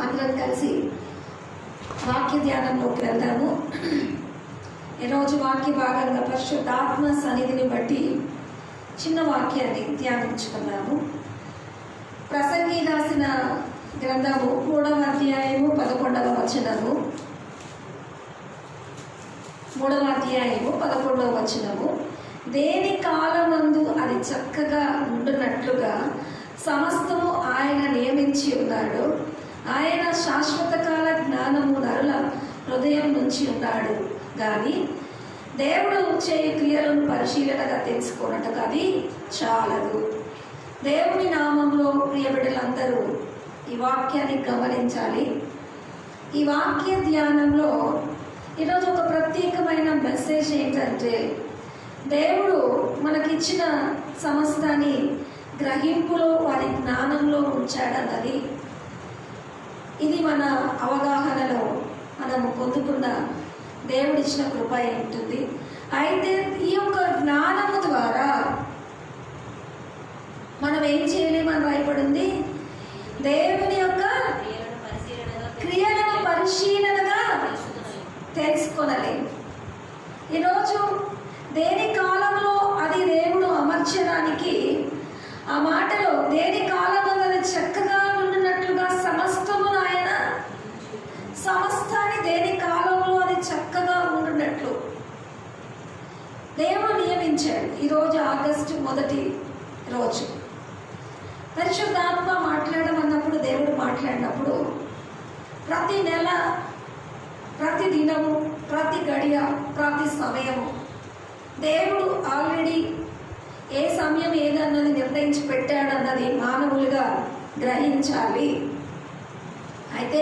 అందరం కలిసి వాక్య ధ్యానంలోకి వెళ్దాము. ఈరోజు వాక్య భాగంగా పరిశుద్ధాత్మ సన్నిధిని బట్టి చిన్న వాక్యాన్ని ధ్యానించుకున్నాము. ప్రసంగి రాసిన గ్రంథము 3వ అధ్యాయము 11వ వచనము. 3వ అధ్యాయము 11వ వచనము. దేని కాలమందు అది చక్కగా ఉండునట్లుగా సమస్తము ఆయన నియమించి ఉన్నాడు. ఆయన శాశ్వత కాల జ్ఞానము నరుల హృదయం నుంచి ఉన్నాడు కానీ దేవుడు చేయు క్రియలను పరిశీలనగా తెలుసుకున్నట్టుగా అది చాలదు. దేవుని నామంలో ప్రియబిడ్డలందరూ ఈ వాక్యాన్ని గమనించాలి. ఈ వాక్య ధ్యానంలో ఈరోజు ఒక ప్రత్యేకమైన మెసేజ్ ఏంటంటే, దేవుడు మనకిచ్చిన సమస్తాన్ని గ్రహింపులో వారి జ్ఞానంలో ఉంచాడన్నది. ఇది మన అవగాహనలో మనము పొందుకున్న దేవుడిచ్చిన కృప ఉంటుంది. అయితే ఈ యొక్క జ్ఞానము ద్వారా మనం ఏం చేయలేమని రాయబడింది? దేవుని యొక్క క్రియలను పరిశీలనగా తెలుసుకొనలేము. ఈరోజు దేని కాలంలో అది దేవుడు అమర్చడానికి, ఆ మాటలో దేని కాలంలో అది చక్కగా ఉండినట్లుగా సమస్తమును ఆయన సమస్తాన్ని దేని కాలంలో అది చక్కగా ఉండినట్లు దేవుడు నియమించాడు. ఈరోజు ఆగస్టు 1వ రోజు పరిశుద్ధాత్మ మాట్లాడమన్నప్పుడు, దేవుడు మాట్లాడినప్పుడు ప్రతి నెల, ప్రతి దినము, ప్రతి గడియ, ప్రతి సమయము దేవుడు ఆల్రెడీ ఏ సమయం ఏదన్నది నిర్ణయించి పెట్టాడన్నది మానవులుగా గ్రహించాలి. అయితే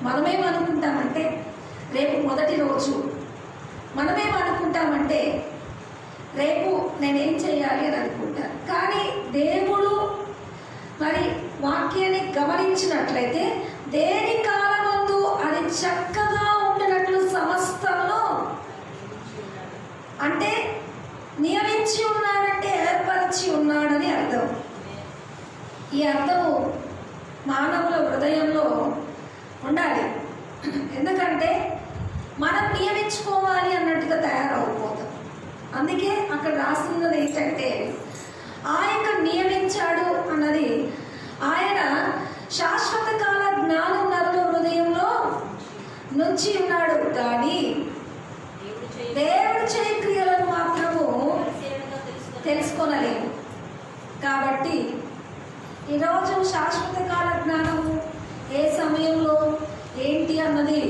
మనమేమనుకుంటామంటే రేపు 1వ రోజు, మనమేమనుకుంటామంటే రేపు నేనేం చేయాలి అని అనుకుంటాను. కానీ దేవుడు మరి వాక్యాన్ని గమనించినట్లయితే దేని కాలమందు అది చక్కగా ఉండినట్లు సమస్తమును అంటే నియమించి ఉన్నాడంటే ఏర్పరిచి ఉన్నాడని అర్థం. ఈ అర్థము మానవుల హృదయంలో ఉండాలి. ఎందుకంటే మనం నియమించుకోవాలి అన్నట్టుగా తయారవుపోతాం. అందుకే అక్కడ రాస్తున్నది ఏంటంటే, ఆయన నియమించాడు అన్నది, ఆయన శాశ్వత కాల జ్ఞానం నరుల హృదయంలో నుంచి ఉన్నాడు కానీ దేవుడు చేయ క్రియలను మాత్రము తెలుసుకోనలేము. కాబట్టి ఈరోజు శాశ్వత కాల జ్ఞానము ఏ సమయంలో ఏంటి అన్నది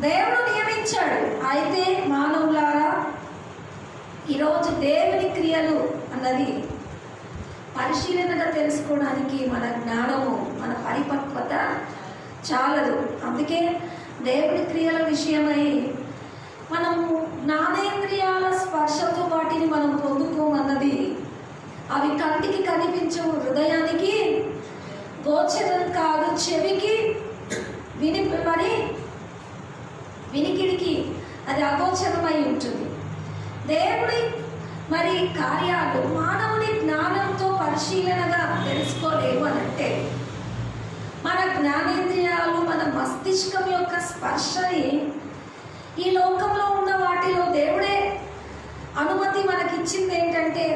దేవుడు నియమించాడు. అయితే మానవులారా, ఈరోజు దేవుని క్రియలు అన్నది పరిశీలనగా తెలుసుకోవడానికి మన జ్ఞానము, మన పరిపక్వత చాలదు. అందుకే దేవుని క్రియల విషయమై మనము జ్ఞానేంద్రియాల స్పర్శతో వాటిని మనం పొందుకోమన్నది. అవి కంటికి కనిపించవు, హృదయానికి గోచరం కాదు, చెవికి వినికిడికి అది అగోచరమై ఉంటుంది. దేవుడి మరి కార్యాలు మానవుని జ్ఞానంతో పరిశీలనగా తెలుసుకోలేవు అనంటే, మన జ్ఞానేంద్రియాలు, మన మస్తిష్కం యొక్క స్పర్శని ఈ లోకంలో ఉన్న వాటిలో దేవుడే అనుమతి మనకిచ్చింది. ఏంటంటే,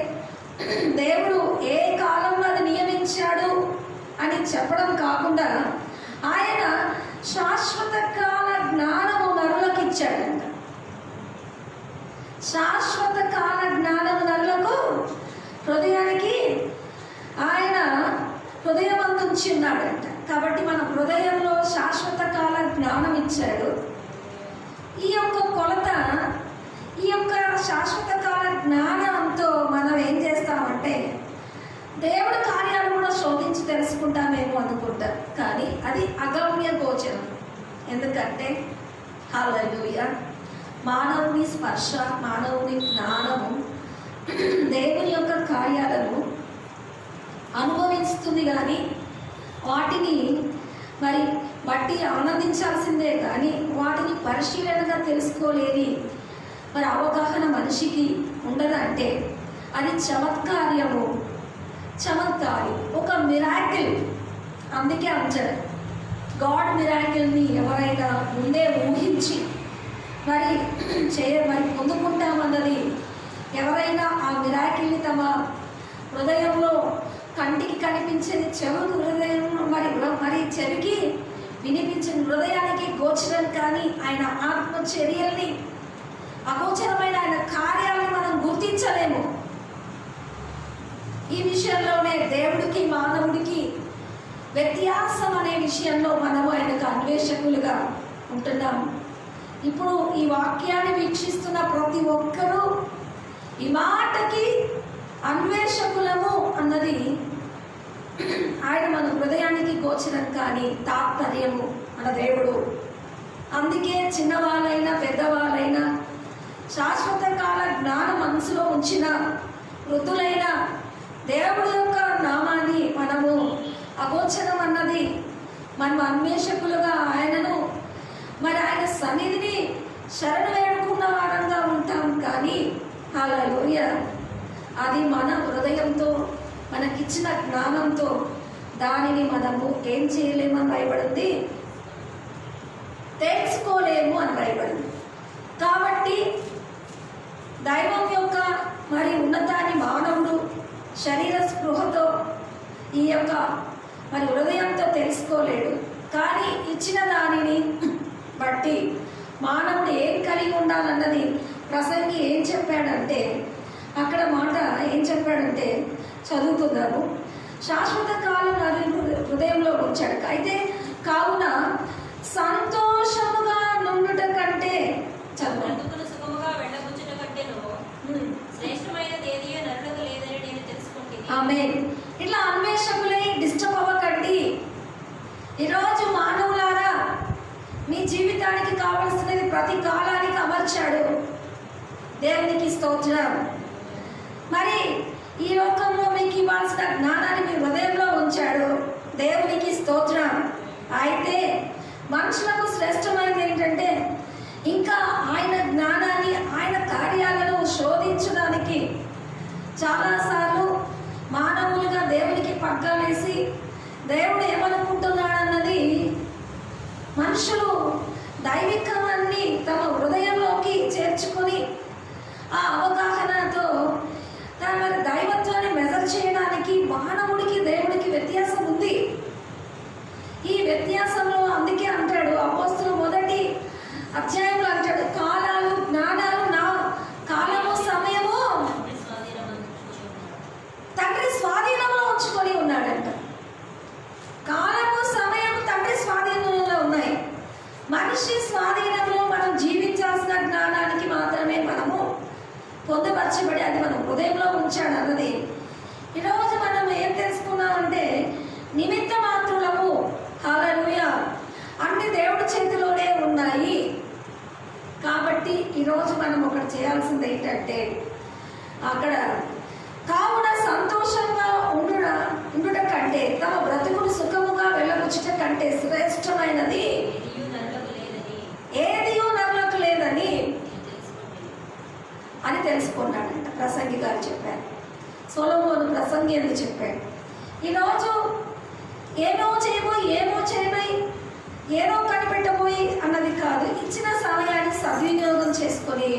దేవుడు ఏ కాలంలో అది నియమించాడు అని చెప్పడం కాకుండా ఆయన శాశ్వత కాల జ్ఞానము నరులకు ఇచ్చాడంట. శాశ్వత కాల జ్ఞానము నరులకు హృదయానికి ఆయన హృదయమందుంచి ఉన్నాడంట. కాబట్టి మన హృదయంలో శాశ్వత కాల జ్ఞానం ఇచ్చాడు. ఈ యొక్క కొలత, ఈ యొక్క శాశ్వత కాల జ్ఞానంతో మనం ఏం చేస్తామంటే దేవుడి కార్యాలు కూడా శోధించి తెలుసుకుంటామేమో అనుకుంటాం. కానీ అది అగమ్య గోచరం. ఎందుకంటే హల్లెలూయా, మానవుని స్పర్శ, మానవుని జ్ఞానము దేవుని యొక్క కార్యాలను అనుభవిస్తుంది కానీ వాటిని మరి బట్టి ఆనందించాల్సిందే కానీ వాటిని పరిశీలనగా తెలుసుకోలేని మరి అవగాహన మనిషికి ఉండదంటే అది చమత్కారి, ఒక మిరాకిల్. అందుకే అంటారు గాడ్ మిరాకిల్ని ఎవరైనా ముందే ఊహించి మరి పొందుకుంటామన్నది ఎవరైనా ఆ మిరాకిల్ని తమ హృదయంలో కంటికి కనిపించేది చెవుకు హృదయంలో మరి చెవికి వినిపించిన హృదయానికి గోచరం కానీ ఆయన ఆత్మచర్యల్ని అగోచరమైన ఆయన కార్యాలను మనం గుర్తించలేము. ఈ విషయంలోనే దేవుడికి మానవుడికి వ్యత్యాసం అనే విషయంలో మనము ఆయనకు అన్వేషకులుగా ఉంటున్నాము. ఇప్పుడు ఈ వాక్యాన్ని వీక్షిస్తున్న ప్రతి ఒక్కరూ ఈ మాటకి అన్వేషకులము అన్నది ఆయన మన హృదయానికి గోచరం కానీ తాత్పర్యము మన దేవుడు. అందుకే చిన్నవాళ్ళైనా పెద్దవాళ్ళైనా శాశ్వత కాల జ్ఞానం మనసులో ఉంచిన వృద్ధులైన దేవుడు యొక్క నామాన్ని మనము అగోచరం అన్నది మనం అన్వేషకులుగా ఆయనను మరి ఆయన సన్నిధిని శరణు వేడుకున్న వారంగా ఉంటాం. కానీ హల్లెలూయ అది మన హృదయంతో మనకిచ్చిన జ్ఞానంతో దానిని మనము ఏం చేయలేమని రాయబడింది, తెలుసుకోలేము అని రాయబడింది. కాబట్టి దైవం యొక్క మరి ఉన్నతాన్ని మానవుడు శరీర స్పృహతో ఈ యొక్క మరి హృదయంతో తెలుసుకోలేడు. కానీ ఇచ్చిన దానిని బట్టి మానవుడు ఏం కలిగి ఉండాలన్నది ప్రసంగి ఏం చెప్పాడంటే, అక్కడ మాట ఏం చెప్పాడంటే చదువుతున్నాము. శాశ్వత కాలం అది హృదయంలో ఉంచాడు. అయితే కావున సంతోషముగా నుండుట కంటే ఆమేన్. ఇట్లా అన్వేషకులై డిస్టర్బ్ అవ్వకండి. ఈరోజు మానవులారా మీ జీవితానికి కావలసినది ప్రతి కాలానికి అమర్చాడు. దేవునికి స్తోత్రం. మరి ఈ లోకంలో మీకు ఇవ్వాల్సిన జ్ఞానాన్ని మీ హృదయంలో ఉంచాడు. దేవునికి స్తోత్రం. అయితే మనుషులకు శ్రేష్టమైనది ఏంటంటే ఇంకా ఆయన జ్ఞానాన్ని ఆయన కార్యాలను శోధించడానికి చాలాసార్లు మానవులుగా దేవునికి పగ్గాలేసి దేవుడు ఏమనుకుంటున్నాడన్నది మనుషులు దైవికమాన్ని తమ హృదయంలోకి చేర్చుకొని ఆ అవగాహనతో తన దైవత్వాన్ని మెజర్ చేయడానికి మానవుడికి దేవుడికి వ్యత్యాసం ఉంది. ఈ వ్యత్యాసంలో అందుకే అంటాడు అపోస్తలుల మొదటి అధ్యాయంలో అంటాడు, కాలాలు జ్ఞానాలు నా కాలము సమయము తండ్రి స్వాధీనంలో ఉంచుకొని ఉన్నాడంట. కాలము సమయం తండ్రి స్వాధీనంలో ఉన్నాయి. మనిషి స్వాధీనంలో మనం జీవించాల్సిన జ్ఞానానికి మాత్రమే మనము పొందుపరచబడి అది మనం హృదయంలో ఉంచాడు అన్నది. ఈరోజు మనం ఏం తెలుసుకున్నామంటే నిమిత్త మాత్రులము. హల్లెలూయ. అన్ని దేవుడి చేతిలోనే ఉన్నాయి. కాబట్టి ఈరోజు మనం ఒకటి చేయాల్సింది ఏంటంటే అక్కడ కావున సంతోషంగా ఉండుట కంటే తమ బ్రతుకులు సుఖముగా వెళ్ళబుచ్చుట కంటే శ్రేష్టమైనది ఏదియూ నరులకు లేదని అని తెలుసుకున్నాడంట. ప్రసంగి గారు చెప్పారు. సొలొమోను ప్రసంగి ఎందుకు చెప్పాడు? ఈరోజు ఏమో చేయబోయి ఏదో కనిపెట్టబోయి అన్నది కాదు. ఇచ్చిన సమయాన్ని సద్వినియోగం చేసుకొని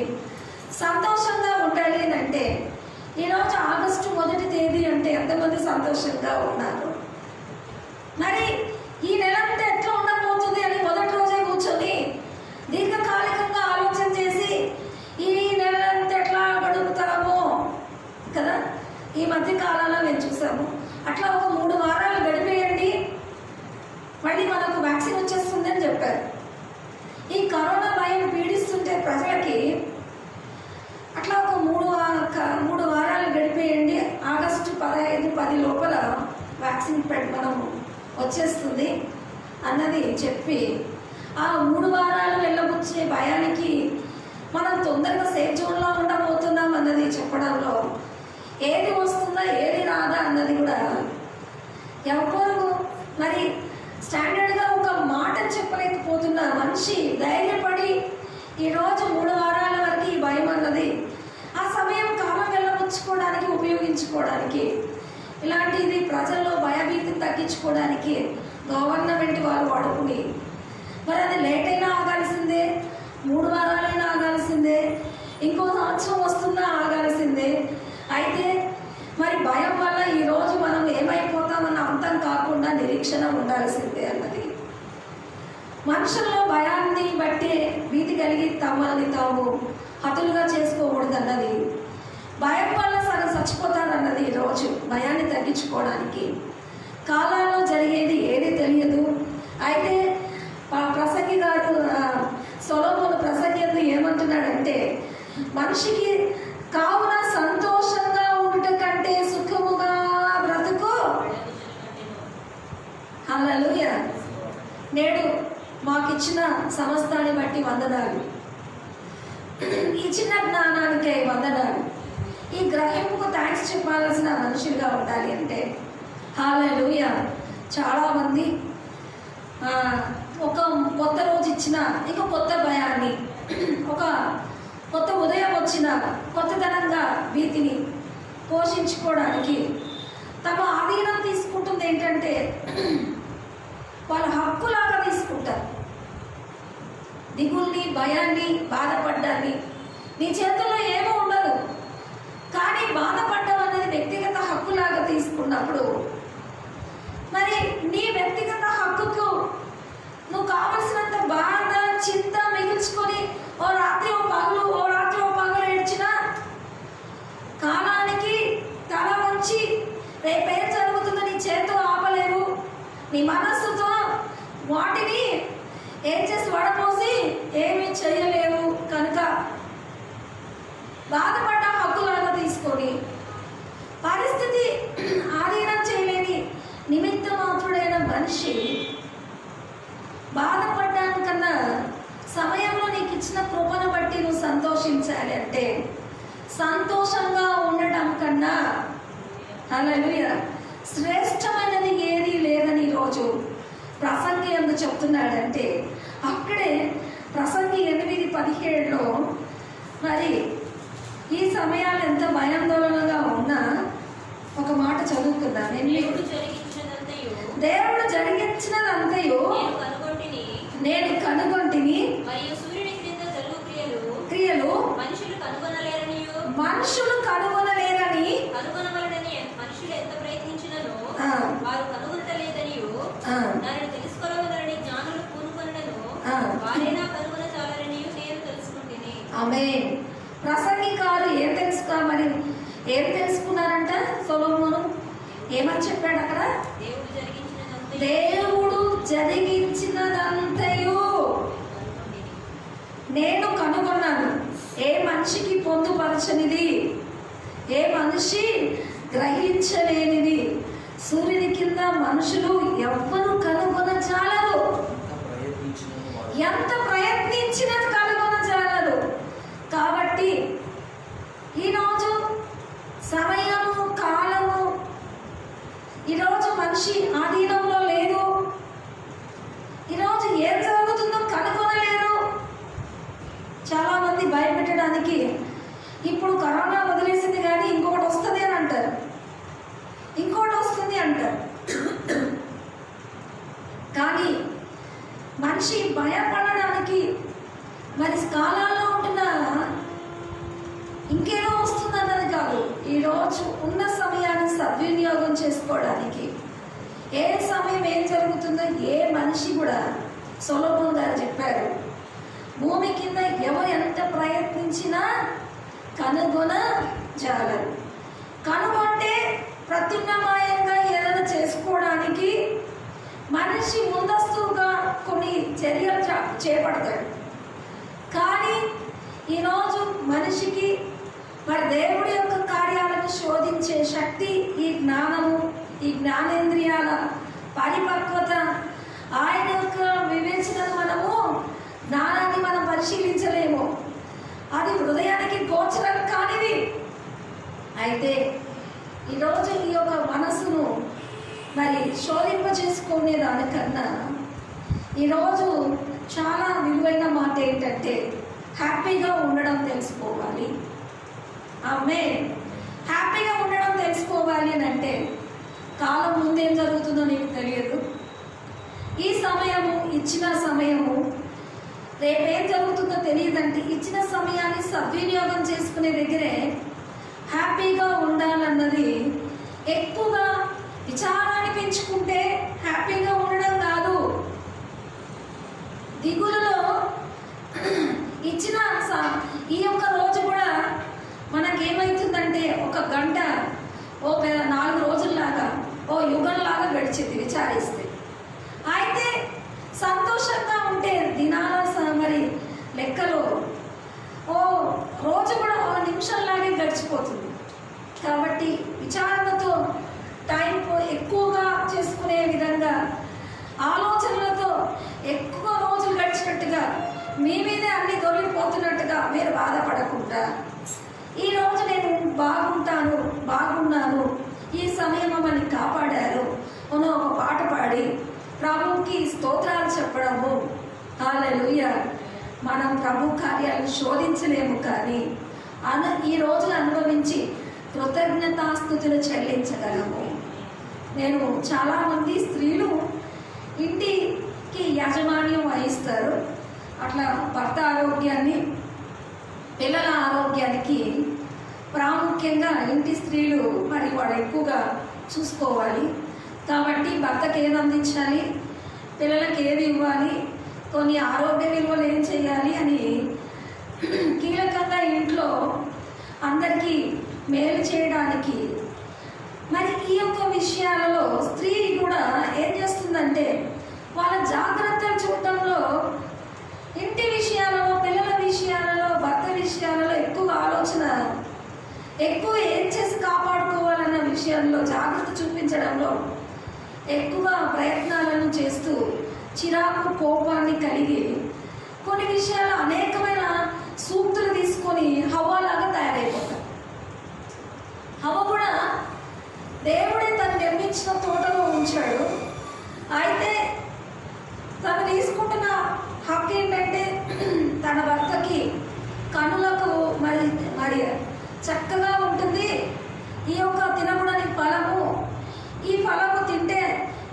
సంతోషంగా ఉండాలి అని అంటే ఈరోజు ఆగస్టు 1వ తేదీ అంటే ఎంతమంది సంతోషంగా ఉన్నారు? మరి ఈ నెల అంతా ఎట్లా ఉండబోతుంది అని మొదటి రోజే కూర్చొని దీర్ఘకాలికంగా ఆలోచన చేసి ఈ నెల అంతా ఎట్లా గడుపుతామో కదా. ఈ మధ్య కాలంలో మేము చూసాము. అట్లా ఒక 3 వారాలు గడిపేయండి, మళ్ళీ మనకు వ్యాక్సిన్ వచ్చేస్తుంది అని చెప్పారు. ఈ కరోనా భయం పీడిస్తుంటే ప్రజలకి అట్లా ఒక 3 వారాలు గడిపేయండి, ఆగస్టు 15-10 లోపల వ్యాక్సిన్ మనం వచ్చేస్తుంది అన్నది చెప్పి ఆ 3 వారాలు వెళ్ళబుచ్చే భయానికి మనం తొందరగా సేఫ్ జోన్లో ఉండబోతున్నాం అన్నది చెప్పడంలో ఏది వస్తుందా ఏది రాదా అన్నది కూడా ఎవరు మరి స్టాండర్డ్గా ఒక మాట చెప్పలేకపోతున్నారు. మనిషి ధైర్యపడి ఈరోజు 3 వారాల వరకు ఈ భయం అన్నది ఆ సమయం కాలం వెళ్ళబుచ్చుకోవడానికి ఉపయోగించుకోవడానికి ఇలాంటిది ప్రజల్లో భయభీతిని తగ్గించుకోవడానికి గవర్నమెంట్ వాళ్ళు వాడుకుని, మరి అది లేట్ అయినా ఆగాల్సిందే, 3 వారాలైనా ఆగాల్సిందే, ఇంకో సంవత్సరం వస్తున్నా ఆగాల్సిందే. అయితే మరి భయం వల్ల ఈరోజు మనం ఏమైపోతామన్న అంతం కాకుండా నిరీక్షణ ఉండాల్సిందే అన్నది. మనుషుల్లో భయాన్ని బట్టి భీతి కలిగి తమల్ని తాము హతులుగా చేసుకోకూడదు అన్నది. భయం వల్ల సగం చచ్చిపోతారన్నది. ఈరోజు భయాన్ని తగ్గించుకోవడానికి కాలాల్లో జరిగేది ఏది తెలియదు. అయితే ప్రసంగి గారు సొలొమోను ప్రసంగి ఏమంటున్నాడంటే, మనిషికి కావున సంతోషంగా ఉండుట కంటే సుఖముగా బ్రతుకు. హల్లెలూయా. నేడు మాకిచ్చిన సమస్తాన్ని బట్టి వందనాలు, ఇచ్చిన జ్ఞానానికై వందనాలు. ఈ గ్రహింపుకు థ్యాంక్స్ చెప్పాల్సిన మనుషులుగా ఉండాలి అంటే హల్లెలూయా. చాలామంది ఒక కొత్త రోజు ఇచ్చిన ఇంకో కొత్త భయాన్ని, ఒక కొత్త ఉదయం వచ్చిన కొత్తదనంగా వీటిని పోషించుకోవడానికి తమ ఆధీనం తీసుకుంటుంది. ఏంటంటే వాళ్ళ హక్కులాగా తీసుకుంటారు. దిగుల్ని, భయాన్ని, బాధపడ్డాన్ని నీ చేతుల్లో ఏమో ఉండదు, కానీ బాధపడ్డం అనేది వ్యక్తిగత హక్కులాగా తీసుకున్నప్పుడు మరి నీ వ్యక్తిగత హక్కుకు నువ్వు కావలసినంత బాధ, చింత మిగిల్చుకొని ఓ రాత్రి ఓ పగలు ఏడ్చినా కాలానికి తల వంచి రేపేం జరుగుతుందో నీ చేతితో ఆపలేవు. నీ మనస్సుతో వాటిని ఏం చేసి వడపోసి ఏమీ చేయలేవు. కనుక బాధపడ్డ హక్కులను తీసుకొని పరిస్థితి ఆధీనం చేయలేని నిమిత్త మాత్రుడైన మనిషి బాధపడ్డానికన్నా సమయంలో నీకు ఇచ్చిన కృపను బట్టి నువ్వు సంతోషించాలి. అంటే సంతోషంగా ఉండడం కన్నా హల్లెలూయా శ్రేష్టమైనది ఏది లేదని ఈరోజు ప్రసంగి ఎందుకు చెప్తున్నాడంటే, అక్కడే ప్రసంగి 8:17లో మరి ఈ సమయాలు ఎంత భయాందోళనగా ఉన్నా ఒక మాట చదువుకుందాం. దేవుడు జరిగించినదంతయు నేను కనుగొంటిని, క్రియలు మనుషులు కనుగొనలేరని ఆమేన్. ప్రసంగికారు ఏం తెలుసుకున్నారంట? సొలొమోను ఏమని చెప్పాడు అక్కడ? దేవుడు జరిగించినదంతయు నేను కనుగొన్నాను. ఏ మనిషికి పొందుపరచనిది, ఏ మనిషి గ్రహించలేనిది సూర్యుని కింద మనుషులు ఎవ్వరూ కనుగొనజాలరు. ఎంత ప్రయత్నించినా కనుగొనజాలరు. కాబట్టి ఈరోజు సమయము, కాలము ఈరోజు మనిషి ఆధీనంలో లేదు. ఈరోజు ఏం జరుగుతుందో కనుగొనలేరు. చాలామంది భయపెట్టడానికి ఇప్పుడు కరోనా వదిలేసింది కానీ ఇంకొకటి వస్తుంది అని అంటారు, ఇంకోటి వస్తుంది అంటారు. కానీ మనిషి భయపడడానికి మరి కాలాల్లో ఉంటున్న ఇంకేదో వస్తుంది అన్నది కాదు. ఈరోజు ఉన్న సమయాన్ని సద్వినియోగం చేసుకోవడానికి ఏ సమయం ఏం జరుగుతుందో ఏ మనిషి కూడా సొలొమోను గారు చెప్పారు, భూమి కింద ఎవరు ఎంత ప్రయత్నించినా కనుగొనజాలరు. కనుగొంటే ప్రత్యామ్నాయంగా ఏదైనా చేసుకోవడానికి మనిషి ముందస్తుగా కొన్ని చర్యలు చేపడతాడు. కానీ ఈరోజు మనిషికి మరి దేవుడి యొక్క కార్యాలను శోధించే శక్తి, ఈ జ్ఞానము, ఈ జ్ఞానేంద్రియాల పరిపక్వత, ఆయన యొక్క వివేచనను మనము జ్ఞానాన్ని మనం పరిశీలించలేము. అది హృదయానికి గోచరం కానిది. అయితే ఈరోజు ఈ యొక్క మనసును మరి శోధింపజేసుకునే దానికన్నా ఈరోజు చాలా విలువైన మాట ఏంటంటే హ్యాపీగా ఉండడం తెలుసుకోవాలి. ఆమె హ్యాపీగా ఉండడం తెలుసుకోవాలి అని అంటే కాలం ముందేం జరుగుతుందో నీకు తెలియదు. ఈ సమయము, ఇచ్చిన సమయము రేపేం జరుగుతుందో తెలియదంటే ఇచ్చిన సమయాన్ని సద్వినియోగం చేసుకునే దగ్గరే హ్యాపీగా ఉండాలన్నది. ఎక్కువగా విచారాన్ని పెంచుకుంటే హ్యాపీగా ఉండడం కాదు. దిగులులో ఇచ్చిన ఈ యొక్క రోజు కూడా మనకేమవుతుందంటే ఒక గంట ఓ 4 రోజుల్లాగా, ఓ యుగంలాగా గడిచింది విచారిస్తే. అయితే సంతోషంగా ఉంటే దినాల మరి లెక్కలో ఓ రోజు కూడా 1 నిమిషంలాగే గడిచిపోతుంది. కాబట్టి విచారణతో టైం ఎక్కువగా చేసుకునే విధంగా, ఆలోచనలతో ఎక్కువ రోజులు గడిచినట్టుగా, మీ మీదే అన్ని దొరికిపోతున్నట్టుగా మీరు బాధపడకుండా, ఈరోజు నేను బాగున్నాను, ఈ సమయం మమ్మల్ని కాపాడారు అని ఒక పాట పాడి ప్రభువుకి స్తోత్రాలు చెప్పడము. హల్లెలూయా. మనం ప్రభు కార్యాలను శోధించలేము, కానీ ఈ రోజును అనుభవించి కృతజ్ఞతాస్తుతులు చెల్లించగలము. నేను చాలామంది స్త్రీలు ఇంటికి యాజమాన్యం వహిస్తారు. అట్లా భర్త ఆరోగ్యాన్ని, పిల్లల ఆరోగ్యానికి ప్రాముఖ్యంగా ఇంటి స్త్రీలు మరి వాడు ఎక్కువగా చూసుకోవాలి. కాబట్టి భర్తకి ఏది అందించాలి, పిల్లలకి ఏది ఇవ్వాలి, కొన్ని ఆరోగ్య విలువలు ఏం చేయాలి అని కీలకంగా ఇంట్లో అందరికీ మేలు చేయడానికి మరి ఈ యొక్క విషయాలలో స్త్రీ కూడా ఏం చేస్తుందంటే వాళ్ళ జాగ్రత్తలు చూడటంలో, ఇంటి విషయాలలో, పిల్లల విషయాలలో, భర్త విషయాలలో ఎక్కువ ఆలోచన, ఎక్కువ ఏం చేసి కాపాడుకోవాలన్న విషయంలో జాగ్రత్త చూపించడంలో ఎక్కువ ప్రయత్నాలను చేస్తూ చిరాకు, కోపాన్ని కలిగి కొన్ని విషయాలు అనేకమైన సూక్తులు తీసుకొని హవ్వలాగా తయారైపోతారు. హవ్వ కూడా దేవుడే తను నిర్మించిన తోటలో ఉంచాడు. అయితే తను తీసుకుంటున్న హక్కు ఏంటంటే తన భర్తకి కనులకు మరి చక్కగా ఉంటుంది, ఈ యొక్క తినకూడని ఫలము, ఈ ఫలము తింటే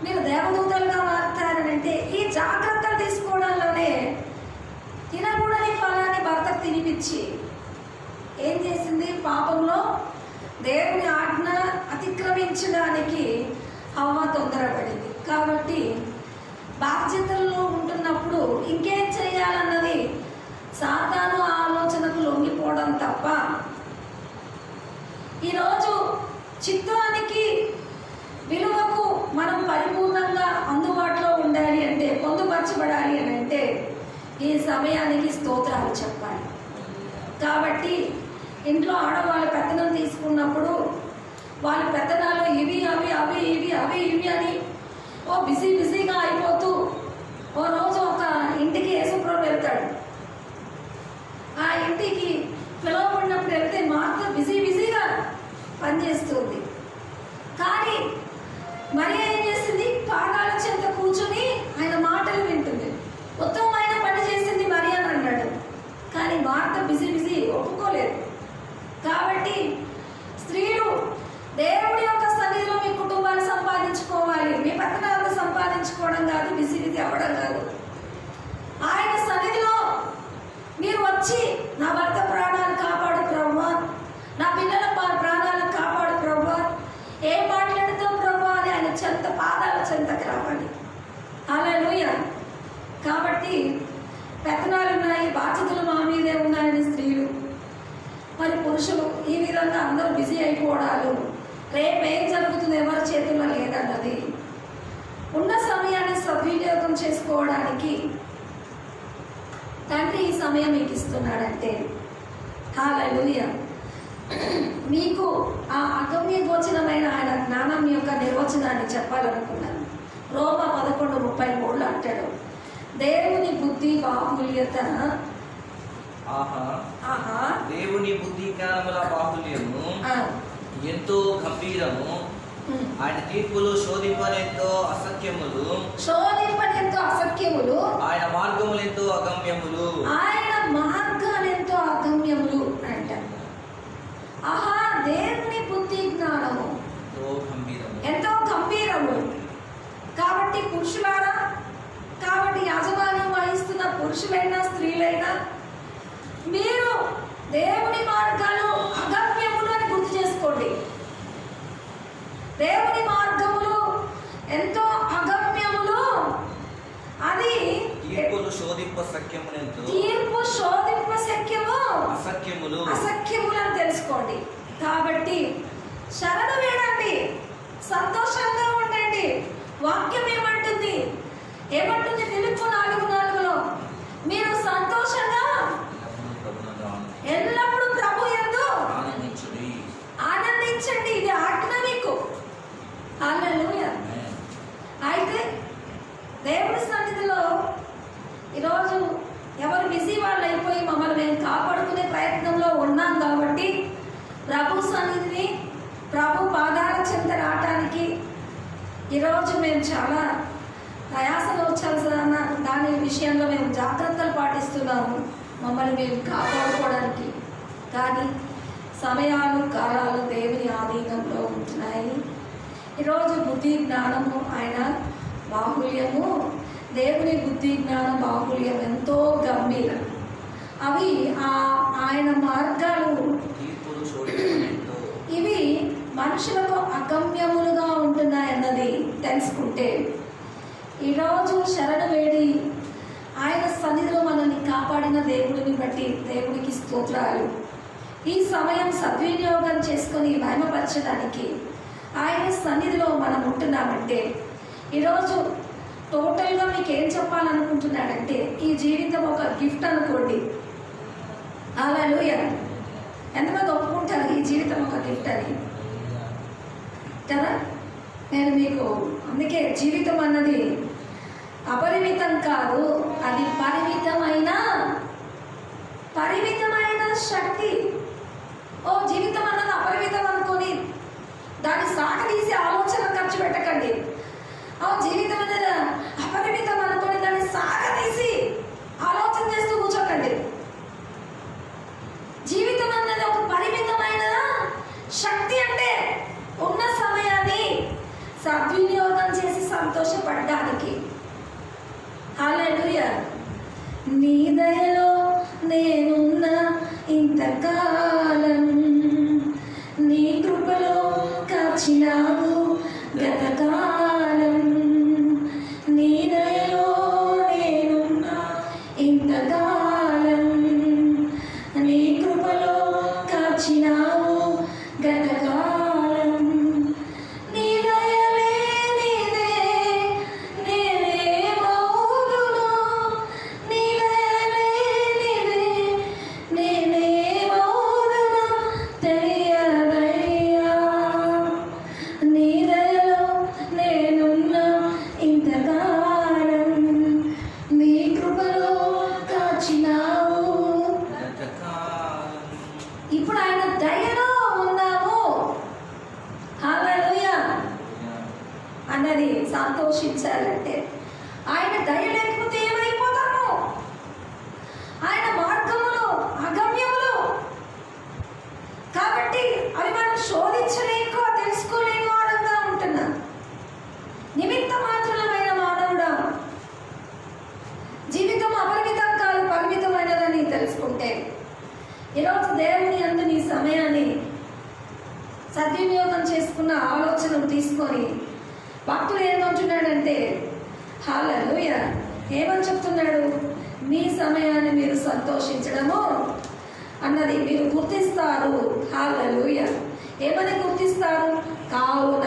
మీరు దేవదూతలుగా మారుతారనంటే ఈ జాగ్రత్తలు తీసుకోవడంలోనే తినకూడని ఫలాన్ని భర్తకు తినిపించి ఏం చేసింది, పాపంలో దేవుని ఆజ్ఞ అతిక్రమించడానికి హవ్వ తొందరపడింది. కాబట్టి బాధ్యతల్లో ఉంటున్నప్పుడు ఇంకేం చేయాలన్నది సాతాను ఆలోచనకు లొంగిపోవడం తప్ప, ఈరోజు చిత్తానికి, విలువకు మనం పరిపూర్ణంగా అందుబాటులో ఉండాలి అంటే, పొందుపరచబడాలి అని అంటే ఈ సమయానికి స్తోత్రాలు చెప్పాలి. కాబట్టి ఇంట్లో ఆడవాళ్ళు పెత్తనం తీసుకున్నప్పుడు వాళ్ళ పెత్తనాలు ఇవి అని ఓ బిజీగా అయిపోతూ, ఓ రోజు ఒక ఇంటికి యేసుప్రభు వెళ్తాడు. ఆ ఇంటికి పిలువబడినప్పుడు వెళ్తే మాత్రం బిజీగా పనిచేస్తుంది. కానీ మరి ఏం చేసింది, పాదాల చెంత కూర్చుని ఆయన మాటలు వింటుంది. ఉత్తమమైన పని చేసింది మరి అని అన్నాడు. కానీ మార్త బిజీ ఒప్పుకోలేదు. కాబట్టి స్త్రీలు దేవుడి యొక్క సన్నిధిలో మీ కుటుంబాన్ని సంపాదించుకోవాలి. మీ పట్టణాలను సంపాదించుకోవడం కాదు, బిజీ అవ్వడం కాదు. ఆయన సన్నిధిలో మీరు వచ్చి నా భర్త ప్రాణాలు కాపాడు ప్రభువా, నా పిల్లల ప్రాణాలను కాపాడు ప్రభువా, ఏం మాట్లాడుతావు ప్రభువా అని ఆయన పాదాల చెంతకు రావాలి. హల్లెలూయా. కాబట్టి పెత్తనాలు ఉన్నాయి, బాధ్యతలు మా మీదే ఉన్నాయని స్త్రీలు, మరి పురుషులు ఈ విధంగా అందరూ బిజీ అయిపోవడాలు, రేపేం జరుగుతుంది ఎవరి చేతుల్లో లేదన్నది, ఉన్న సమయాన్ని సద్వినియోగం చేసుకోవడానికి తండ్రి ఈ సమయం మీకు ఇస్తున్నాడంటే హల్లెలూయా. మీకు ఆ అగమ్య గోచరమైన ఆయన జ్ఞానం యొక్క నిర్వచనాన్ని చెప్పాలనుకున్నాను. రోమా 11:33 అంటాడు, దేవుని బుద్ధి బాహుల్యత, దేవుని బుద్ధి జ్ఞానముల బాహుల్యము ఎంతో గంభీరము, ఆయన తీర్పులు శోధింపనెంతో అసత్యములు, ఆయన మార్గములెంతో అగమ్యములు, అంట. ఆహా, దేవుని బుద్ధి జ్ఞానము ఎంతో గంభీరము, ఎంతో పురుషులైనా స్త్రీలైనా మీరు దేవుని మార్గాలు అగమ్యములు అని గుర్తు చేసుకోండి. దేవుని మార్గములు ఎంతో అగమ్యములు. అది తీర్పులు శోధింప సఖ్యములెంతో తీర్పు శోధింప సఖ్యము అసఖ్యములు అని తెలుసుకోండి. కాబట్టి శరణు వేడండి, సంతోషంగా ఉండండి. వాక్యం ఏమంటుంది? ఫిలిప్పు 4:4 మీరు సంతోషంగా ఎల్లప్పుడూ ప్రభు యందు ఆనందించండి. ఇది ఆజ్ఞ మీకు. హల్లెలూయా. అయితే దేవుడి సన్నిధిలో ఈరోజు ఎవరు బిజీ వాళ్ళు అయిపోయి మమ్మల్ని మేము కాపాడుకునే ప్రయత్నంలో ఉన్నాం కాబట్టి ప్రభు సన్నిధిని, ప్రభు పాదాల చెంత రావటానికి ఈరోజు మేము చాలా ప్రయాసలు వచ్చాల్సిన దాని విషయంలో మేము జాగ్రత్తలు పాటిస్తున్నాము మమ్మల్ని మేము కాపాడుకోవడానికి. కానీ సమయాలు కాలాలు దేవుని ఆధీనంలో ఉంటున్నాయి. ఈరోజు బుద్ధి జ్ఞానము ఆయన బాహుల్యము, దేవుని బుద్ధి జ్ఞాన బాహుల్యం ఎంతో గంభీరం. అవి ఆయన మార్గాలు ఇవి మనుషులకు అగమ్యములుగా ఉంటున్నాయన్నది తెలుసుకుంటే ఈరోజు శరణు వేడి ఆయన సన్నిధిలో మనల్ని కాపాడిన దేవుడిని బట్టి దేవుడికి స్తోత్రాలు. ఈ సమయం సద్వినియోగం చేసుకొని మహిమపరచడానికి ఆయన సన్నిధిలో మనం ఉంటున్నామంటే ఈరోజు టోటల్గా మీకు ఏం చెప్పాలనుకుంటున్నాడంటే ఈ జీవితం ఒక గిఫ్ట్ అనుకోండి. హల్లెలూయా. ఎంతమంది ఒప్పుకుంటారు ఈ జీవితం ఒక గిఫ్ట్ అని కదా? నేను మీకు అందుకే జీవితం అన్నది అపరిమితం కాదు, అది పరిమితమైన శక్తి. జీవితం అన్నది అపరిమితం అనుకొని దాన్ని సాగదీసి ఆలోచన ఖర్చు పెట్టకండి. జీవితం అనేది అపరిమితం అనుకొని దాన్ని సాగదీసి ఆలోచన చేస్తూ కూర్చోకండి. జీవితం అన్నది ఒక పరిమితమైన శక్తి. అంటే ఉన్న సమయాన్ని సద్వినియోగం చేసి సంతోషపడడానికి. హల్లెలూయా. నీ దయలో నేనున్న ఇంతకాలం, నీ కృపలో కాచినావు గతకాలం. నీ దయలో నేనున్న ఇంతకాలం, నీ కృపలో కాచినావు గతకాలం. నీ దయలే నీదే నేనేమవుదును, నీ దయలే నీదే నేనేమవుదును తెలియదయ్యా. నీ దయలో నేనున్న ఇంతకాలం, నీ కృపలో కాచినావు. ఇప్పుడు ఆయన దయలో ఉన్నాము. హల్లెలూయా అన్నది సంతోషించాలంటే ఆయన దయ లేకపోతే ఏమైపోతాము? ఆయన మార్గములు అగమ్యములు కాబట్టి అవి మనం శోధించలేక తెలుసుకోలేని వాడంగా ఉంటున్నాం. నిమిత్త మాత్రమైన మానవుడా, జీవితం అపరిమితం కాదు, పరిమితమైనదని తెలుసుకుంటే ఈరోజు దేవుని యందు నీ సమయాన్ని సద్వినియోగం చేసుకున్న ఆలోచనలు తీసుకొని భక్తుడు ఏమంటున్నాడంటే హల్లెలూయా ఏమని చెప్తున్నాడు? మీ సమయాన్ని మీరు సంతోషించడము అన్నది మీరు గుర్తిస్తారు. హల్లెలూయా. ఏమని గుర్తిస్తారు? కావున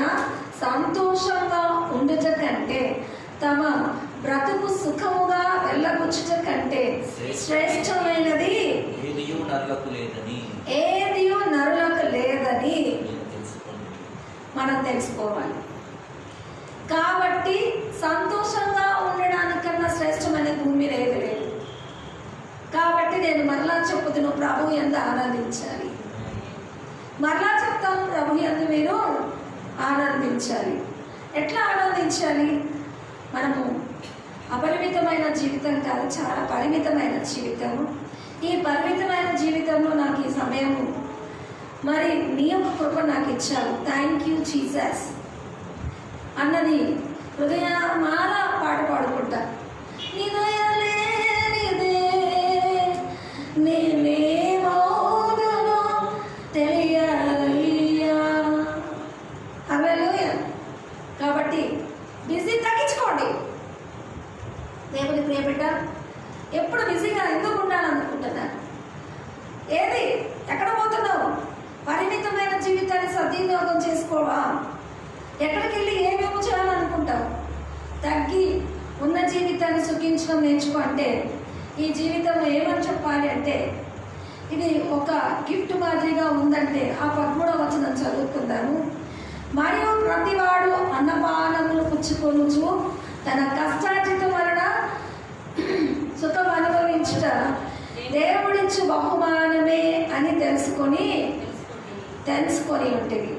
సంతోషంగా ఉండుట కంటే తమ బ్రతుకు సుఖముగా వెళ్ళబుచ్చుట కంటే శ్రేష్టమైనది ఏదియూ నరులకు లేదని మనం తెలుసుకోవాలి. కాబట్టి సంతోషంగా ఉండడానికన్నా శ్రేష్టమైన భూమి లేదు. కాబట్టి నేను మరలా చెప్పుదును, ప్రభు యందు ఆనందించాలి. మరలా చెప్తాను, ప్రభు యందు మీరు ఆనందించాలి. ఎట్లా ఆనందించాలి? మనము అపరిమితమైన జీవితం కాదు, చాలా పరిమితమైన జీవితము. ఈ పరిమితమైన జీవితంలో నాకు ఈ సమయము మరి నీ యొక్క కృప నాకు ఇచ్చావు, థ్యాంక్ యూ జీసస్ అన్నది హృదయమారా పాట పాడుకుంటా. నీ దయలే బిడ్డ ఎప్పుడు బిజీగా ఎందుకు ఉండాలనుకుంటున్నా? ఏది ఎక్కడ పోతున్నావు? పరిమితమైన జీవితాన్ని సద్వినియోగం చేసుకోవా? ఎక్కడికి వెళ్ళి ఏమేమో చేయాలనుకుంటావు? తగ్గి ఉన్న జీవితాన్ని సుఖించడం నేర్చుకో. అంటే ఈ జీవితంలో ఏమని చెప్పాలి అంటే ఇది ఒక గిఫ్ట్ మాదిరిగా ఉందంటే ఆ 13వ వచనం చదువుకుందాము. మరియు ప్రతివాడు అన్నపానములు పుచ్చుకొనుచు తన కష్టార్జితం వలన సుఖం అనుభవించుట దేవుడిచ్చు బహుమానమే అని తెలుసుకొని ఉంటుంది.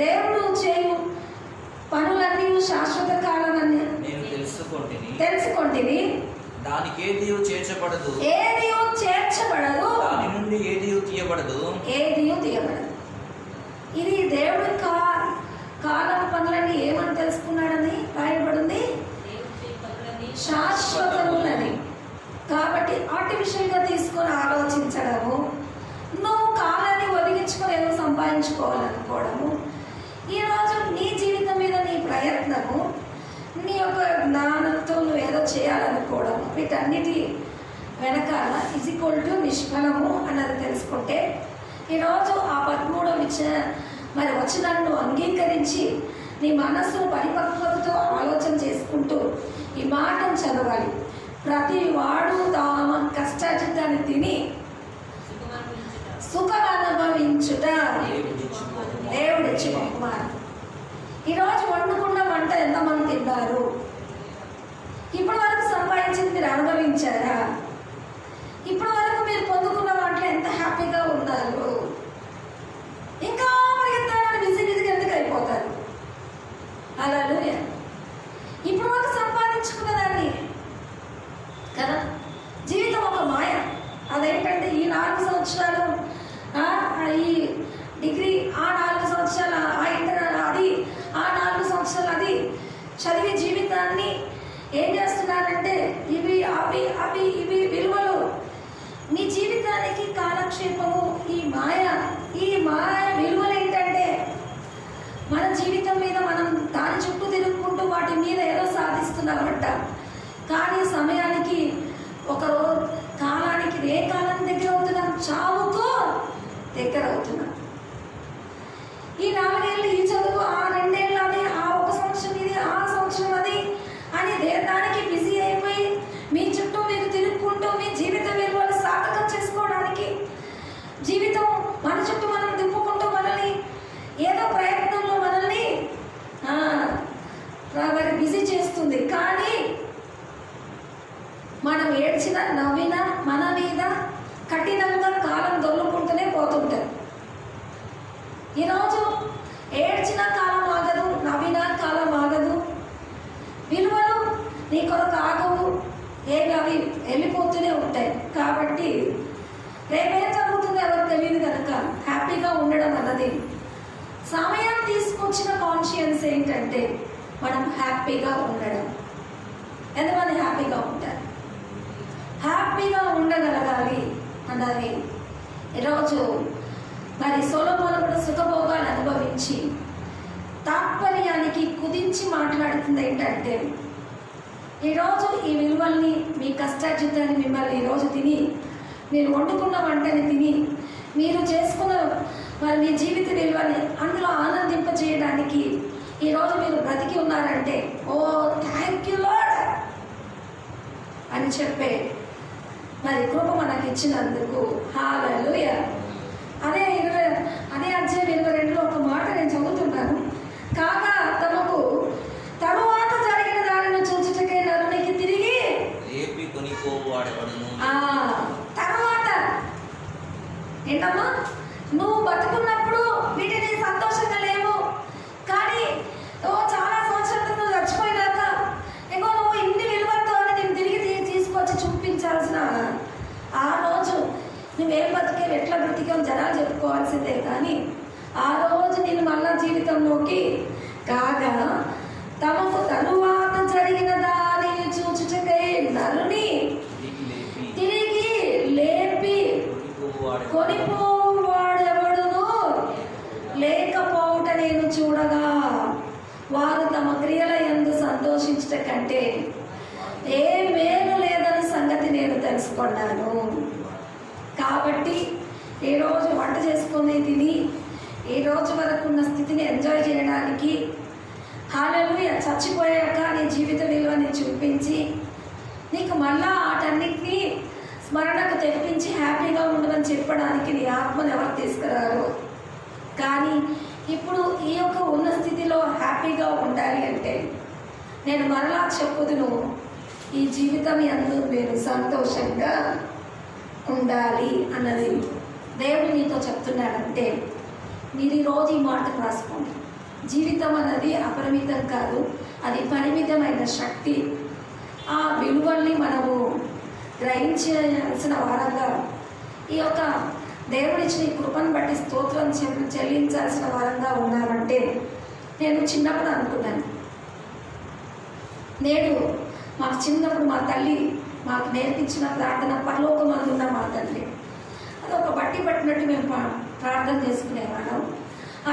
దేవుడు చేయు పనులన్నీ శాశ్వత కాలమని తెలుసుకొంటిని. దానికి ఏదియు చేర్చబడదు, దాని నుండి ఏదియు తీయబడదు. ఇది దేవుడి కాలం పనులని ఏమని తెలుసుకున్నాడని రాయబడింది, శాశ్వతములని. కాబట్టి ఆర్టిఫిషియల్గా తీసుకొని ఆలోచించడము, నువ్వు కాలాన్ని ఒదిగించుకొని ఏదో సంపాదించుకోవాలనుకోవడము, ఈరోజు నీ జీవితం మీద నీ ప్రయత్నము, నీ యొక్క జ్ఞానంతో నువ్వు ఏదో చేయాలనుకోవడం, వీటన్నిటి వెనకాల = నిష్ఫలము అన్నది తెలుసుకుంటే ఈరోజు ఆ 13వ మరి వచనాన్ని నువ్వు అంగీకరించి నీ మనస్సును పరిపక్వతతో ఆలోచన చేసుకుంటూ ఈ మాటను చదవాలి. ప్రతి వాడు తమ కష్టార్జితాన్ని తిని సుఖం అనుభవించుట దేవుడిచ్చి బహుమానం. ఈరోజు వండుకున్న వంట ఎంతమంది తిన్నారు? ఇప్పటి వరకు సంపాదించింది మీరు అనుభవించారా? ఇప్పటి వరకు మీరు పొందుకున్న వాటిలో ఎంత హ్యాపీగా ఉన్నారు? ఇంకా పరిగెత్తాలని బిజీగా ఎందుకు అయిపోతారు? హల్లెలూయా. ఇప్పటి వరకు సంపాదించుకున్న దాన్ని కదా, జీవితం ఒక మాయ. అదేంటంటే ఈ 4 సంవత్సరాలు ఈ డిగ్రీ, ఆ 4 సంవత్సరాలు ఆ ఇంటర్, అది ఆ 4 సంవత్సరాలు అది చదివి జీవితాన్ని ఏం చేస్తున్నారంటే ఇవి ఇవి విలువలు నీ జీవితానికి కాలక్షేపము. ఈ మాయ విలువలు ఏంటంటే మన జీవితం మీద మనం దాని చుట్టూ తిరుగుకుంటూ వాటి మీద ఏదో సాధిస్తున్నామంట. కానీ సమయానికి ఒకరోజు కాలానికి ఏ కాలం దగ్గర అవుతున్నాం? చావుకు దగ్గర అవుతున్నాం. ఈ 4 ఏళ్ళు ఈ చదువు, ఆ 2 ఏళ్ళు అది, ఆ 1 సంవత్సరం ఇది, ఆ సంవత్సరం అది అని దానికి బిజీ అయిపోయి మీ చుట్టూ మీరు తిరుగుకుంటూ మీ జీవిత విలువలు సాధకం చేసుకోవడానికి జీవితం మన చుట్టూ మనం తిప్పుకుంటూ మనల్ని ఏదో ప్రయత్నంలో మనల్ని బిజీ చేస్తుంది. కానీ మనం ఏడ్చిన నవ్విన మన మీద కఠినంగా కాలం దొల్లుకుంటూనే పోతుంటారు. ఈరోజు ఏడ్చిన కాలం ఆగదు, నవ్విన కాలం ఆగదు, విలువలు నీ కొరకు ఆగవు, అవి వెళ్ళిపోతూనే ఉంటాయి. కాబట్టి రేపేం జరుగుతుందో ఎవరికి తెలియదు కనుక హ్యాపీగా ఉండడం అన్నది సమయం తీసుకొచ్చిన కాన్షియన్స్ ఏంటంటే మనం హ్యాపీగా ఉండడం. ఎంతమంది హ్యాపీగా ఉంటారు? హ్యాపీగా ఉండగలగాలి అన్నది ఈరోజు మరి సొలొమోను కూడా సుఖభోగాలు అనుభవించి తాత్పర్యానికి కుదించి మాట్లాడుతుంది ఏంటంటే ఈరోజు ఈ విలువల్ని మీ కష్టార్జితాన్ని మిమ్మల్ని ఈరోజు తిని మీరు వండుకున్న వంటని తిని మీరు చేసుకున్న మరి మీ జీవిత విలువని అందులో ఆనందింపజేయడానికి ఈరోజు మీరు బ్రతికి ఉన్నారంటే ఓ థ్యాంక్ యూ లార్డ్ అని చెప్పే మరి కృప మనకి ఇచ్చినందుకు హల్లెలూయా. అదే అధ్యాయం 22లో ఒక మాట నేను చదువుతున్నాను. కాగా తమకు తరువాత జరిగిన దానిని చూచుటకై నరునికి తిరిగి రేపి కొనిపోవాడెవడును. తర్వాత ఏంటమ్మా, నువ్వు బతుకున్నప్పుడు వీటిని సంతోషంగా లేవు, కానీ చాలా సంవత్సరాల నువ్వు చచ్చిపోయినాక ఇంకో నువ్వు ఇన్ని విలువలతో నేను తిరిగి తీసుకొచ్చి చూపించాల్సిన ఆ రోజు నువ్వేం బతికే ఎట్లా బ్రతికావు జనాలు చెప్పుకోవాల్సిందే. కానీ ఆ రోజు నేను మళ్ళా జీవితంలోకి కాగా తమకు తరువాత జరిగిన దానిని చూచుటకై నరుని తిరిగి లేపి కొనిపోవాడెవడును లేకపోవుట నేను చూడగా వారు తమ క్రియల యందు సంతోషించుట కంటే ఏ మేలు లేదు తెలుసుకున్నాను. కాబట్టి ఈరోజు వంట చేసుకొని తిని ఈ రోజు వరకు ఉన్న స్థితిని ఎంజాయ్ చేయడానికి, హల్లెలూయా, చచ్చిపోయాక నీ జీవిత విలువని చూపించి నీకు మళ్ళా వాటన్నిటినీ స్మరణకు తెప్పించి హ్యాపీగా ఉండమని చెప్పడానికి నీ ఆత్మను ఎవరు తీసుకురారు. కానీ ఇప్పుడు ఈ యొక్క ఉన్న స్థితిలో హ్యాపీగా ఉండాలి అంటే నేను మరలా చెప్పుదును, ఈ జీవితం యందు మీరు సంతోషంగా ఉండాలి అన్నది దేవుడు నీతో చెప్తున్నాడంటే మీరు ఈరోజు ఈ మాట రాసుకోండి. జీవితం అన్నది అపరిమితం కాదు, అది పరిమితమైన శక్తి. ఆ విలువల్ని మనము గ్రహించాల్సిన వారంగా, ఈ యొక్క దేవుడిచ్చిన ఈ కృపను బట్టి స్తోత్రం చెల్లించాల్సిన వారంగా ఉన్నామంటే నేను చిన్నప్పుడు అనుకున్నాను. నేడు మాకు చిన్నప్పుడు మా తల్లి మాకు నేర్పించిన ప్రార్థన, పరలోకమందున్న మా తల్లి, అది ఒక బట్టి పట్టినట్టు మేము ప్రార్థన చేసుకునేవాళ్ళం.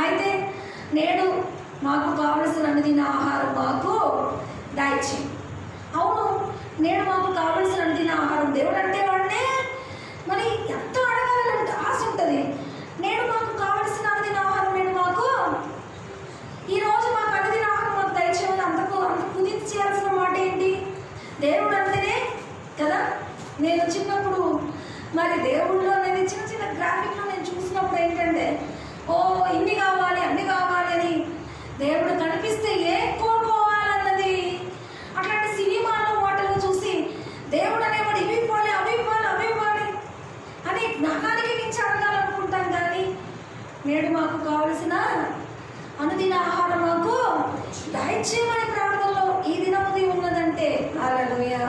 అయితే నేడు మాకు కావలసిన అనుదిన ఆహారం మాకు దయచి. అవును, నేడు మాకు కావలసిన అనుదిన ఆహారం దేవుడు అంటే వాడినే మరి ఎంతో అడగాలంటే ఆశ ఉంటుంది. నేడు మాకు కావలసిన అనుదిన ఆహారం నేడు మాకు ఈరోజు మాకు అనుదిన ఆహారం మాకు దయచేయమని అంత కుదించాల్సిన మాట ఏంటి? దేవుడు అంటేనే కదా. నేను చిన్నప్పుడు మరి దేవుళ్ళలో నేను చిన్న చిన్న గ్రాఫిక్లో నేను చూసినప్పుడు ఏంటంటే, ఓ ఇన్ని కావాలి అన్ని కావాలి అని దేవుడు కనిపిస్తే ఏం కోరుకోవాలన్నది, అట్లాంటి సినిమాలో వాటిలో చూసి దేవుడు అనేవాడు ఇవి ఇవ్వాలి అవి ఇవ్వాలి అవి ఇవ్వాలి అని జ్ఞానానికి మించి అడగాలనుకుంటాం. కానీ నేడు మాకు కావలసిన అనుదిన ఆహారం మాకు దయచేయమని ప్రార్థనలో ఈ దినముది ఉన్నదంటే హల్లెలూయా.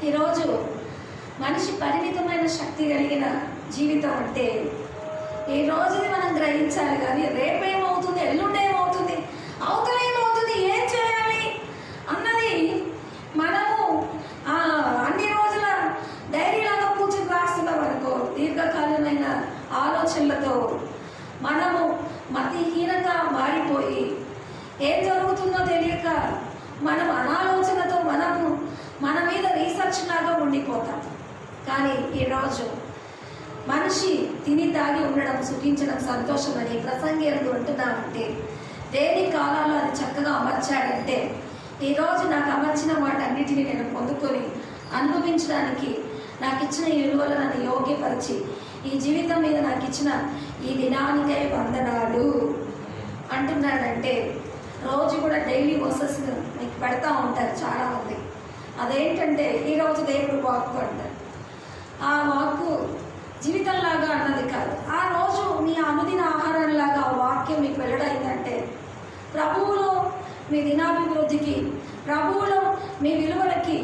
ఈరోజు మనిషి పరిమితమైన శక్తి కలిగిన జీవితం అంటే ఈ రోజుని మనం గ్రహించాలి. కానీ రేపేమవుతుంది, ఎల్లుండేమవుతుంది, అవతలేమవుతుంది, ఏం చేయాలి అన్నది మనము అన్ని రోజుల డైరీలాగా కూర్చొని రాస్తున్నాం అనుకో, దీర్ఘకాలమైన ఆలోచనలతో మనము మతిహీనంగా మారిపోయి ఏం జరుగుతుందో తెలియక మనం అనాలోచనతో మనము మన మీద రీసెర్చ్ లాగా ఉండిపోతాం. కానీ ఈరోజు మనిషి తిని తాగి ఉండడం, సుఖించడం సంతోషమని ప్రసంగేందు అంటున్నామంటే దేని కాలాల్లో అది చక్కగా అమర్చాడంటే ఈరోజు నాకు అమర్చిన వాటన్నిటిని నేను పొందుకొని అనుభవించడానికి నాకు ఇచ్చిన ఈ విలువలు నన్ను యోగ్యపరిచి ఈ జీవితం మీద నాకు ఇచ్చిన ఈ దినానికై వందనాలు అంటున్నాడంటే రోజు కూడా డైలీ వర్సెస్ మీకు పెడతా ఉంటారు చాలామంది. అదేంటంటే ఈరోజు దేవుడు వాక్కు అంటారు. ఆ వాక్కు జీవితంలాగా అన్నది కాదు, ఆ రోజు మీ అనుదిన ఆహారంలాగా ఆ వాక్యం మీకు వెళ్ళడైందంటే ప్రభువులో మీ దినాభివృద్ధికి, ప్రభువులో మీ విలువలకి,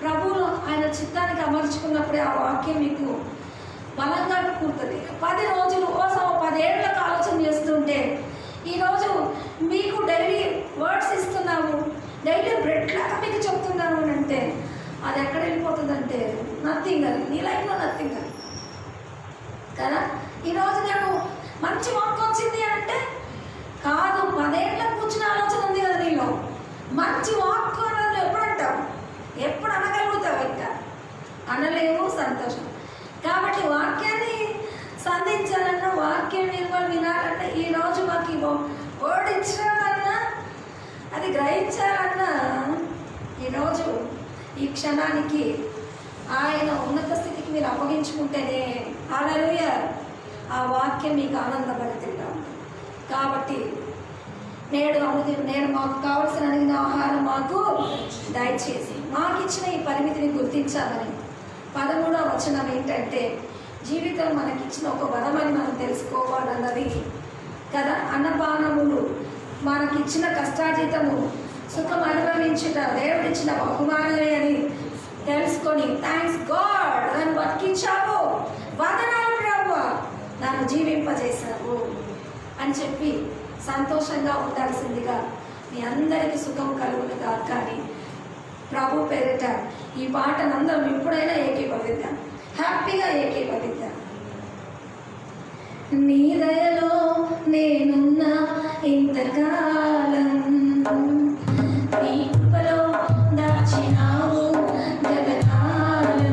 ప్రభువులో ఆయన చిత్తానికి అమర్చుకున్నప్పుడే ఆ వాక్యం మీకు బలంగా కూర్తుంది. 10 రోజులు 10 ఏళ్ళకు ఆలోచన చేస్తుంటే ఈరోజు మీకు డైలీ వర్డ్స్ ఇస్తున్నాము, డైలీ బ్రెడ్ లాగా మీకు చెప్తున్నాము అని అంటే అది ఎక్కడ వెళ్ళిపోతుందంటే నథింగ్ అని, నీ లైఫ్లో నథింగ్ అని కదా. ఈరోజు నేను మంచి వాక్ వచ్చింది అంటే కాదు, 10 ఏళ్ళకు కూర్చున్న ఆలోచన ఉంది కదా నీలో. మంచి వాక్ అన్నది ఎప్పుడు అంటావు, ఎప్పుడు అనగలుగుతావు? ఇంకా అనలేవు. సంతోషం. కాబట్టి వాక్యాన్ని సంధించాలన్నా, వాక్యం విలువలు వినాలన్నా, ఈరోజు మాకు వర్డ్ ఇచ్చాలన్నా, అది గ్రహించాలన్నా ఈరోజు ఈ క్షణానికి ఆయన ఉన్నత స్థితికి మీరు అప్పగించుకుంటేనే హల్లెలూయా ఆ వాక్యం మీకు ఆనందపడుతుందా. కాబట్టి నేడు మాకు కావలసిన అడిగిన ఆహారం మాకు దయచేసి మాకు ఇచ్చిన ఈ పరిమితిని గుర్తించాలని 13వ వచనం ఏంటంటే జీవితం మనకిచ్చిన ఒక వరమని మనం తెలుసుకోవాలన్నది కదా. అన్నపానములు మనకిచ్చిన కష్టార్జితము సుఖం అనుభవించుట దేవుడిచ్చిన బహుమానమే అని తెలుసుకొని థ్యాంక్స్ గాడ్ నన్ను బతికించావు, వందనాలు ప్రభువా నన్ను జీవింపజేశావు అని చెప్పి సంతోషంగా ఉండాల్సిందిగా మీ అందరికీ సుఖం కలుగునుగా. కానీ ప్రభు పేరిట ఈ పాటను అందరం ఎప్పుడైనా ఏకీభవిద్దాం, హ్యాపీగా ఏకీభవిద్దాం. నీ దయలో నేనున్న ఇంతకాలం, నీ కృపలో దాచినావు జగనాలు.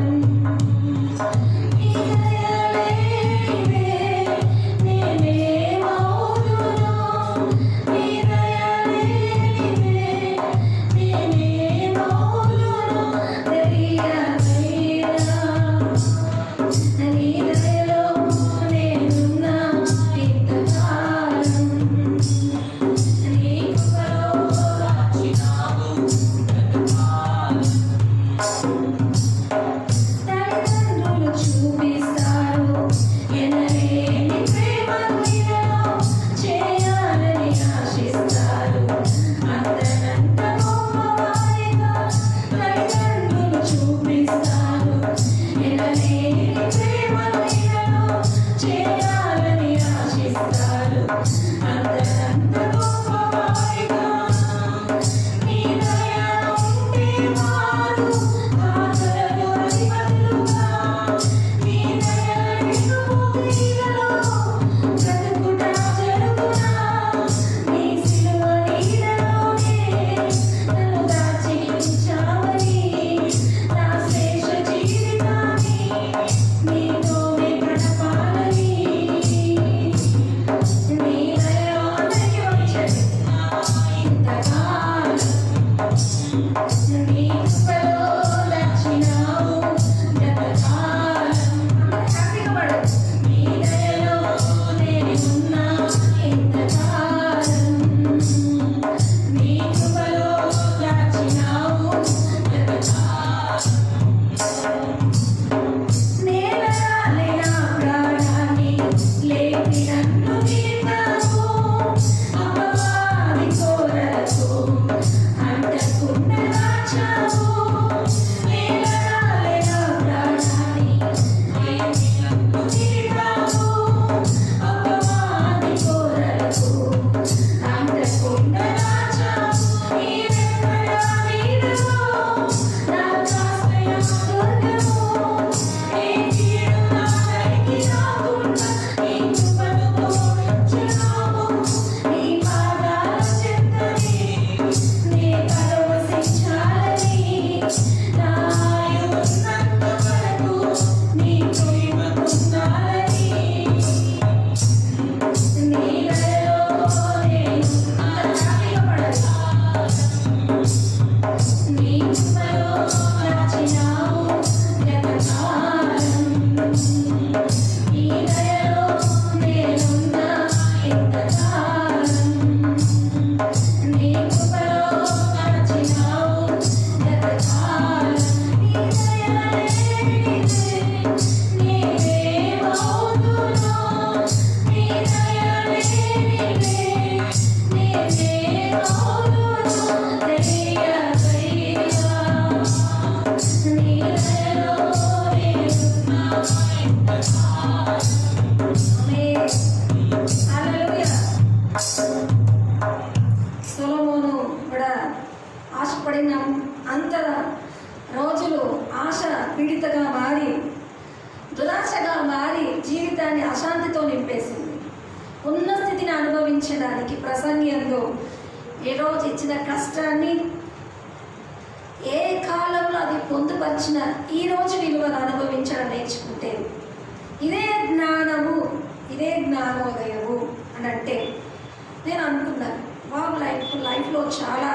నీ కృపలో నడిచినావు ఎంతకాలం, నీ దయలో నేనున్నా ఎంతకాలం, నీ కృపలో నడిచినావు ఎంతకాలం, నీ దయలేనిదే నీవే మౌతులో, నీ దయలేనిదే నీవే మౌతులో, దయగలిగా నీ దయలో నేనున్నా ఎంతకాలం. ఆమేన్. హల్లెలూయా. సొలొమోను కూడా ఆశపడిన అంత రోజులు ఆశ పీడితగా మారి దురాశగా మారి జీవితాన్ని అశాంతితో నింపేసింది. ఉన్న స్థితిని అనుభవించడానికి ప్రసంగంలో ఏ రోజు ఇచ్చిన కష్టాన్ని ఏ కాలంలో అది పొందుపరిచిన ఈ రోజు విలువను అనుభవించడం నేర్చుకుంటే ఇదే జ్ఞానము, ఇదే జ్ఞానోదయము అని అంటే నేను అనుకున్నాను బాబు లైఫ్లో చాలా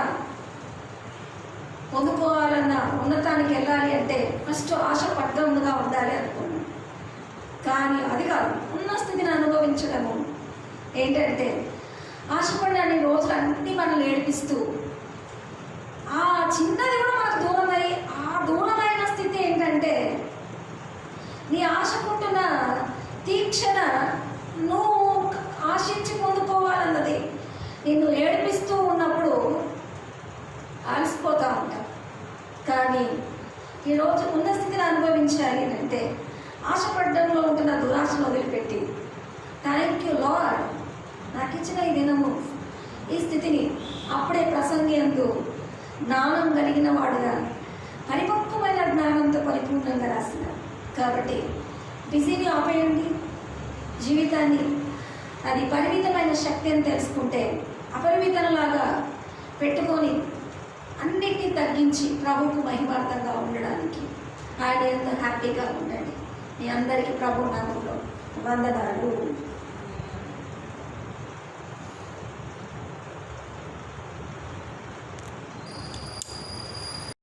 పొందుకోవాలన్న ఉన్నతానికి వెళ్ళాలి అంటే ఫస్ట్ ఆశ పడ్డంగా ఉండాలి అనుకున్నాను. కానీ అది కాదు, ఉన్న స్థితిని అనుభవించడము ఏంటంటే ఆశపడిన రోజులన్నీ మనల్ని ఏడిపిస్తూ ఆ చిన్నది కూడా మనకు దూరమై ఆ దూరమైన స్థితి ఏంటంటే నీ ఆశకుంటున్న తీక్షణ నువ్వు ఆశించి పొందుకోవాలన్నది నిన్ను ఏడిపిస్తూ ఉన్నప్పుడు అలసిపోతూ ఉంటావు. కానీ ఈరోజు ఉన్న స్థితిని అనుభవించాలి అంటే ఆశపడ్డంలో ఉంటున్న దురాశను వదిలిపెట్టి థ్యాంక్ యూ లార్డ్, నాకు ఇచ్చిన ఈ దినము ఈ స్థితిని అప్పుడే ప్రసంగందు జ్ఞానం కలిగిన వాడుగా పరిపక్వమైన జ్ఞానంతో పరిపూర్ణంగా రాసినారు. కాబట్టి బిజీని ఆపేయండి, జీవితాన్ని అది పరిమితమైన శక్తి అని తెలుసుకుంటే అపరిమితంలాగా పెట్టుకొని అన్నిటినీ తగ్గించి ప్రభువుకు మహిమార్థంగా ఉండడానికి ఆయన ఎంత హ్యాపీగా ఉండండి. మీ అందరికీ ప్రభు నామంలో వందనాలు.